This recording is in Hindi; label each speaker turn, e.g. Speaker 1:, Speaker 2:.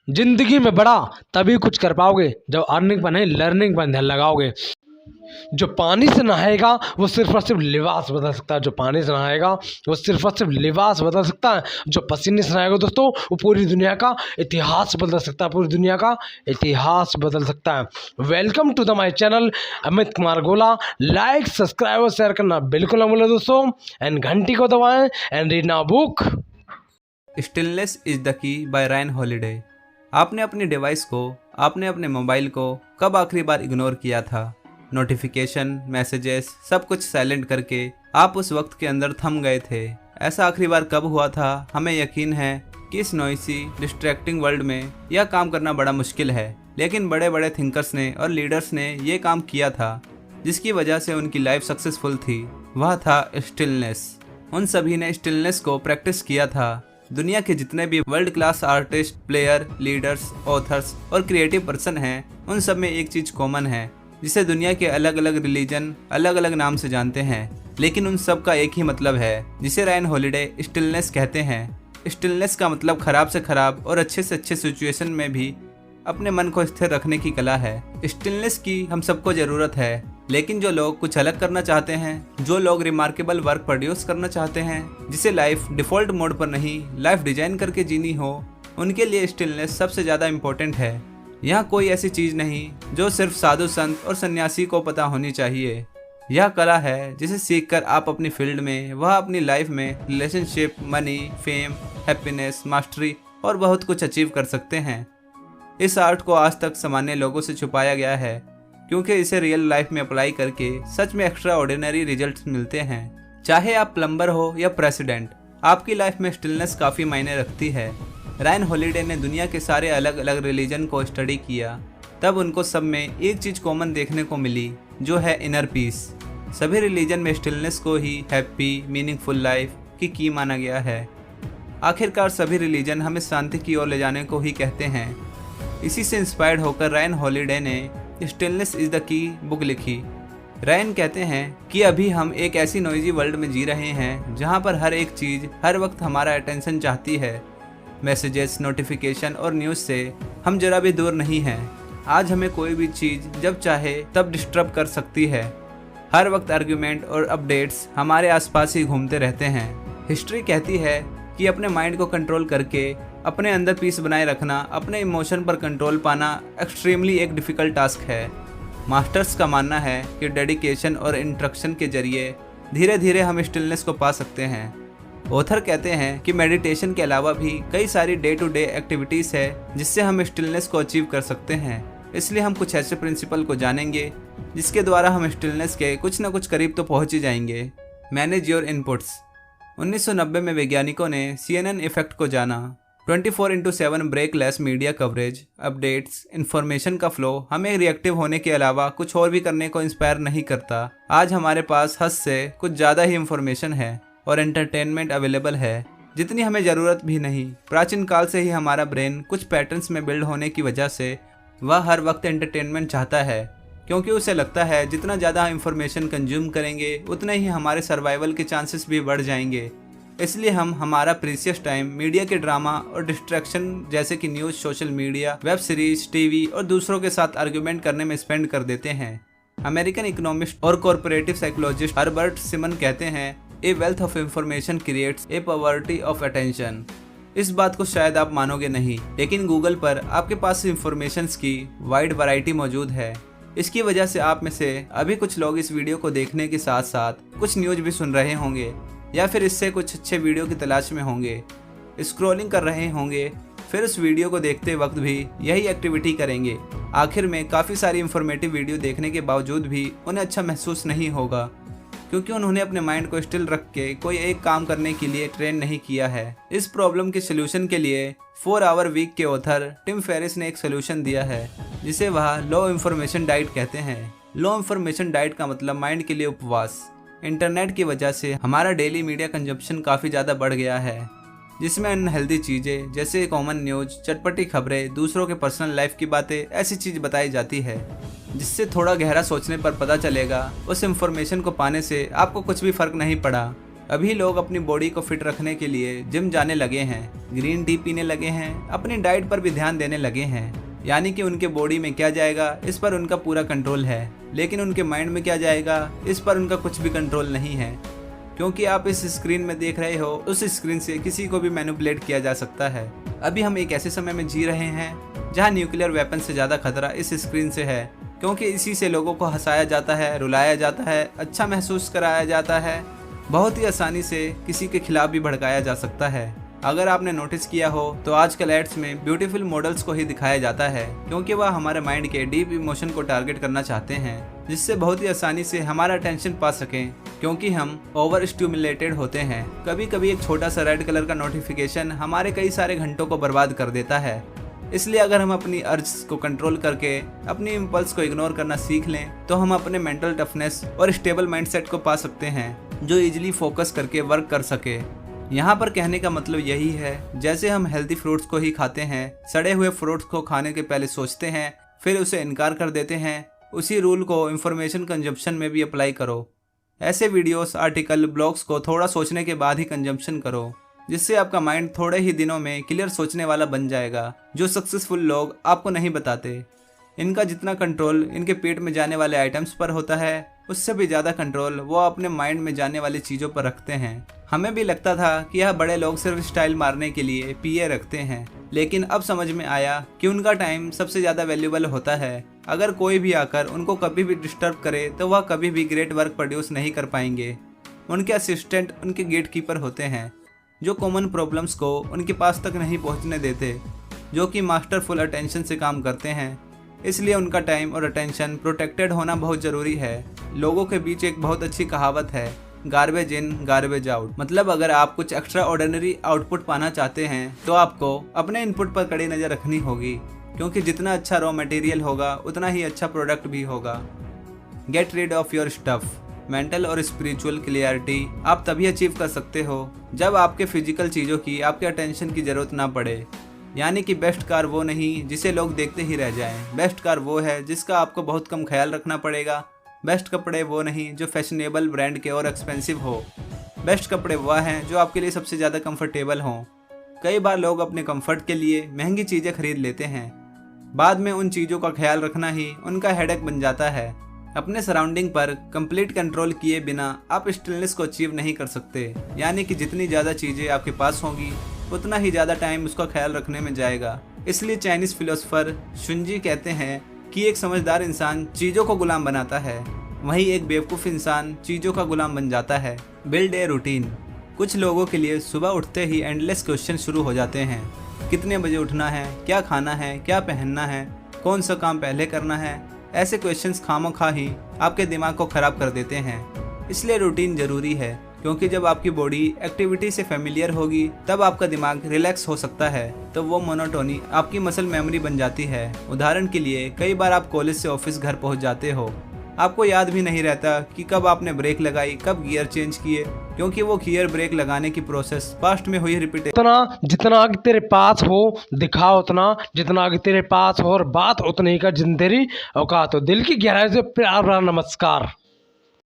Speaker 1: जिंदगी में बड़ा तभी कुछ कर पाओगे जब अर्निंग पर नहीं लर्निंग पर ध्यान लगाओगे। जो पानी से नहाएगा वो सिर्फ और सिर्फ लिबास बदल सकता है। जो पानी से नहाएगा वो सिर्फ और सिर्फ लिबास बदल सकता है। जो पसीने से नहाएगा दोस्तों वो पूरी दुनिया का इतिहास बदल सकता है। पूरी दुनिया का इतिहास बदल सकता है। Welcome to the my channel Amit Kumar Gola. Like subscribe और शेयर करना बिल्कुल ना भूलें दोस्तों, एंड घंटी को दबाएं and read now book.
Speaker 2: Stillness is the key by Ryan Holiday. आपने अपनी डिवाइस को, आपने अपने मोबाइल को कब आखिरी बार इग्नोर किया था? नोटिफिकेशन, मैसेजेस, सब कुछ साइलेंट करके आप उस वक्त के अंदर थम गए थे। ऐसा आखिरी बार कब हुआ था? हमें यकीन है कि इस नॉइसी डिस्ट्रैक्टिंग वर्ल्ड में यह काम करना बड़ा मुश्किल है, लेकिन बड़े बड़े थिंकर्स ने और लीडर्स ने ये काम किया था जिसकी वजह से उनकी लाइफ सक्सेसफुल थी। वह था स्टिलनेस। उन सभी ने स्टिलनेस को प्रैक्टिस किया था। दुनिया के जितने भी world class artist, player, leaders, authors और क्रिएटिव पर्सन हैं, उन सब में एक चीज़ कॉमन है जिसे दुनिया के अलग अलग रिलीजन अलग अलग नाम से जानते हैं, लेकिन उन सब का एक ही मतलब है जिसे रायन हॉलिडे स्टिलनेस कहते हैं। स्टिलनेस का मतलब खराब से खराब और अच्छे से अच्छे सिचुएशन में भी अपने मन को स्थिर रखने की कला है। स्टिलनेस की हम सबको ज़रूरत है, लेकिन जो लोग कुछ अलग करना चाहते हैं, जो लोग रिमार्केबल वर्क प्रोड्यूस करना चाहते हैं, जिसे लाइफ डिफ़ॉल्ट मोड पर नहीं लाइफ डिजाइन करके जीनी हो, उनके लिए स्टिलनेस सबसे ज़्यादा इम्पोर्टेंट है। यहाँ कोई ऐसी चीज़ नहीं जो सिर्फ साधु संत और सन्यासी को पता होनी चाहिए। यह कला है जिसे सीखकर आप अपनी फील्ड में, वह अपनी लाइफ में relationship, money, fame, happiness, mastery और बहुत कुछ अचीव कर सकते हैं। इस आर्ट को आज तक सामान्य लोगों से छुपाया गया है, क्योंकि इसे रियल लाइफ में अप्लाई करके सच में एक्स्ट्रा ऑर्डिनरी रिजल्ट्स मिलते हैं। चाहे आप प्लम्बर हो या प्रेसिडेंट, आपकी लाइफ में स्टिलनेस काफ़ी मायने रखती है। रायन हॉलिडे ने दुनिया के सारे अलग अलग रिलीजन को स्टडी किया, तब उनको सब में एक चीज़ कॉमन देखने को मिली, जो है इनर पीस। सभी रिलीजन में स्टिलनेस को ही हैप्पी, मीनिंगफुल लाइफ की की माना गया है। आखिरकार सभी रिलीजन हमें शांति की ओर ले जाने को ही कहते हैं। इसी से इंस्पायर्ड होकर रायन हॉलिडे ने स्टिलनेस इज द की बुक लिखी। रायन कहते हैं कि अभी हम एक ऐसी नॉइजी वर्ल्ड में जी रहे हैं जहां पर हर एक चीज़ हर वक्त हमारा अटेंशन चाहती है। मैसेजेस, नोटिफिकेशन और न्यूज़ से हम जरा भी दूर नहीं हैं। आज हमें कोई भी चीज़ जब चाहे तब डिस्टर्ब कर सकती है। हर वक्त आर्ग्यूमेंट और अपडेट्स हमारे आसपास ही घूमते रहते हैं। हिस्ट्री कहती है कि अपने माइंड को कंट्रोल करके अपने अंदर पीस बनाए रखना, अपने इमोशन पर कंट्रोल पाना एक्सट्रीमली एक डिफ़िकल्ट टास्क है। मास्टर्स का मानना है कि डेडिकेशन और इंस्ट्रक्शन के जरिए धीरे धीरे हम स्टिलनेस को पा सकते हैं। ऑथर कहते हैं कि मेडिटेशन के अलावा भी कई सारी डे टू डे एक्टिविटीज़ है जिससे हम स्टिलनेस को अचीव कर सकते हैं। इसलिए हम कुछ ऐसे प्रिंसिपल को जानेंगे जिसके द्वारा हम स्टिलनेस के कुछ न कुछ करीब तो पहुंच ही जाएंगे। Manage your inputs. 1990 में वैज्ञानिकों ने CNN इफेक्ट को जाना। 24/7 breakless media coverage, updates, information का फ्लो हमें रिएक्टिव होने के अलावा कुछ और भी करने को इंस्पायर नहीं करता। आज हमारे पास हद से कुछ ज़्यादा ही इंफॉर्मेशन है और एंटरटेनमेंट अवेलेबल है जितनी हमें ज़रूरत भी नहीं। प्राचीन काल से ही हमारा ब्रेन कुछ पैटर्न्स में बिल्ड होने की वजह से वह हर वक्त एंटरटेनमेंट चाहता है, क्योंकि उसे लगता है जितना ज़्यादा इंफॉर्मेशन कंज्यूम करेंगे उतने ही हमारे सर्वाइवल के चांसेस भी बढ़ जाएंगे। इसलिए हम हमारा प्रीशियस टाइम मीडिया के ड्रामा और डिस्ट्रैक्शन जैसे कि news, social media, web series, TV और दूसरों के साथ आर्ग्यूमेंट करने में स्पेंड कर देते हैं। अमेरिकन इकोनॉमिस्ट और कॉर्पोरेटिव साइकोलॉजिस्ट हर्बर्ट सिमन कहते हैं, a wealth of information creates a poverty of attention. इस बात को शायद आप मानोगे नहीं, लेकिन गूगल पर आपके पास इंफॉर्मेशन की वाइड वैरायटी मौजूद है। इसकी वजह से आप में से अभी कुछ लोग इस वीडियो को देखने के साथ साथ कुछ न्यूज़ भी सुन रहे होंगे, या फिर इससे कुछ अच्छे वीडियो की तलाश में होंगे, स्क्रॉलिंग कर रहे होंगे, फिर उस वीडियो को देखते वक्त भी यही एक्टिविटी करेंगे। आखिर में काफ़ी सारी इंफॉर्मेटिव वीडियो देखने के बावजूद भी उन्हें अच्छा महसूस नहीं होगा, क्योंकि उन्होंने अपने माइंड को स्टिल रख के कोई एक काम करने के लिए ट्रेन नहीं किया है। इस प्रॉब्लम के सोल्यूशन के लिए 4 आवर वीक के ऑथर टिम फेरिस ने एक सोल्यूशन दिया है, जिसे वह लो इन्फॉर्मेशन डाइट कहते हैं। लो इन्फॉर्मेशन डाइट का मतलब माइंड के लिए उपवास। इंटरनेट की वजह से हमारा डेली मीडिया कंजप्शन काफ़ी ज़्यादा बढ़ गया है, जिसमें अनहेल्दी चीज़ें जैसे कॉमन न्यूज़, चटपटी खबरें, दूसरों के पर्सनल लाइफ की बातें, ऐसी चीज़ बताई जाती है, जिससे थोड़ा गहरा सोचने पर पता चलेगा उस इंफॉर्मेशन को पाने से आपको कुछ भी फ़र्क नहीं पड़ा। अभी लोग अपनी बॉडी को फिट रखने के लिए जिम जाने लगे हैं, ग्रीन टी पीने लगे हैं, अपनी डाइट पर भी ध्यान देने लगे हैं। यानी कि उनके बॉडी में क्या जाएगा इस पर उनका पूरा कंट्रोल है, लेकिन उनके माइंड में क्या जाएगा इस पर उनका कुछ भी कंट्रोल नहीं है। क्योंकि आप इस स्क्रीन में देख रहे हो, उस स्क्रीन से किसी को भी मैनिपुलेट किया जा सकता है। अभी हम एक ऐसे समय में जी रहे हैं जहां न्यूक्लियर वेपन से ज़्यादा खतरा इस स्क्रीन से है, क्योंकि इसी से लोगों को हंसाया जाता है, रुलाया जाता है, अच्छा महसूस कराया जाता है, बहुत ही आसानी से किसी के खिलाफ भी भड़काया जा सकता है। अगर आपने नोटिस किया हो तो आजकल एड्स में ब्यूटीफुल मॉडल्स को ही दिखाया जाता है, क्योंकि वह हमारे माइंड के डीप इमोशन को टारगेट करना चाहते हैं, जिससे बहुत ही आसानी से हमारा अटेंशन पा सकें, क्योंकि हम ओवर स्टिमुलेटेड होते हैं। कभी कभी एक छोटा सा रेड कलर का नोटिफिकेशन हमारे कई सारे घंटों को बर्बाद कर देता है। इसलिए अगर हम अपनी अर्ज को कंट्रोल करके अपनी इम्पल्स को इग्नोर करना सीख लें तो हम अपने मेंटल टफनेस और स्टेबल माइंडसेट को पा सकते हैं, जो इजीली फोकस करके वर्क कर सके। यहाँ पर कहने का मतलब यही है, जैसे हम हेल्दी फ्रूट्स को ही खाते हैं, सड़े हुए फ्रूट्स को खाने के पहले सोचते हैं, फिर उसे इनकार कर देते हैं, उसी रूल को इंफॉर्मेशन कंजप्शन में भी अप्लाई करो। ऐसे वीडियोस, आर्टिकल, ब्लॉग्स को थोड़ा सोचने के बाद ही कंजप्शन करो, जिससे आपका माइंड थोड़े ही दिनों में क्लियर सोचने वाला बन जाएगा, जो सक्सेसफुल लोग आपको नहीं बताते। इनका जितना कंट्रोल इनके पेट में जाने वाले आइटम्स पर होता है, उससे भी ज़्यादा कंट्रोल वो अपने माइंड में जाने वाली चीज़ों पर रखते हैं। हमें भी लगता था कि यह बड़े लोग सिर्फ स्टाइल मारने के लिए पीए रखते हैं, लेकिन अब समझ में आया कि उनका टाइम सबसे ज़्यादा वैल्यूबल होता है। अगर कोई भी आकर उनको कभी भी डिस्टर्ब करे तो वह कभी भी ग्रेट वर्क प्रोड्यूस नहीं कर पाएंगे। उनके असिस्टेंट उनके गेट कीपर होते हैं, जो कॉमन प्रॉब्लम्स को उनके पास तक नहीं पहुंचने देते, जो कि मास्टरफुल अटेंशन से काम करते हैं। इसलिए उनका टाइम और अटेंशन प्रोटेक्टेड होना बहुत ज़रूरी है। लोगों के बीच एक बहुत अच्छी कहावत है, गार्बेज इन गार्बेज आउट। मतलब अगर आप कुछ एक्स्ट्रा ऑर्डिनरी आउटपुट पाना चाहते हैं तो आपको अपने इनपुट पर कड़ी नज़र रखनी होगी, क्योंकि जितना अच्छा रॉ मटेरियल होगा उतना ही अच्छा प्रोडक्ट भी होगा। Get rid of your stuff. Mental और स्पिरिचुअल क्लियरिटी आप तभी अचीव कर सकते हो जब आपके फिजिकल चीज़ों की आपके अटेंशन की ज़रूरत ना पड़े। यानी कि बेस्ट कार वो नहीं जिसे लोग देखते ही रह जाएं। बेस्ट कार वो है जिसका आपको बहुत कम ख्याल रखना पड़ेगा। बेस्ट कपड़े वो नहीं जो फैशनेबल ब्रांड के और एक्सपेंसिव हो। बेस्ट कपड़े वह हैं जो आपके लिए सबसे ज़्यादा कंफर्टेबल हों। कई बार लोग अपने कंफर्ट के लिए महंगी चीज़ें खरीद लेते हैं, बाद में उन चीज़ों का ख्याल रखना ही उनका हेडेक बन जाता है। अपने सराउंडिंग पर कंप्लीट कंट्रोल किए बिना आप स्टिलनेस को अचीव नहीं कर सकते। यानी कि जितनी ज़्यादा चीज़ें आपके पास होंगी उतना ही ज़्यादा टाइम उसका ख्याल रखने में जाएगा। इसलिए चाइनीज़ फिलोसोफर शुनजी कहते हैं कि एक समझदार इंसान चीज़ों को गुलाम बनाता है, वहीं एक बेवकूफ़ इंसान चीज़ों का गुलाम बन जाता है। Build a routine. कुछ लोगों के लिए सुबह उठते ही एंडलेस क्वेश्चन शुरू हो जाते हैं। कितने बजे उठना है, क्या खाना है, क्या पहनना है, कौन सा काम पहले करना है। ऐसे क्वेश्चंस खामोखा ही आपके दिमाग को ख़राब कर देते हैं। इसलिए रूटीन ज़रूरी है, क्योंकि जब आपकी बॉडी एक्टिविटी से फेमिलियर होगी तब आपका दिमाग रिलैक्स हो सकता है, तो वो मोनोटोनी आपकी मसल मेमोरी बन जाती है। उदाहरण के लिए कई बार आप कॉलेज से ऑफिस घर पहुंच जाते हो, आपको याद भी नहीं रहता कि कब आपने ब्रेक लगाई, कब गियर चेंज किए, क्योंकि वो गियर ब्रेक लगाने की प्रोसेस पास्ट में हुई
Speaker 1: उतना जितना आगे तेरे पास हो दिखाओ उतना, जितना आगे तेरे पास हो और बात उतनी का जिन तेरी औकात हो। दिल की गहराई से प्यार भरा नमस्कार।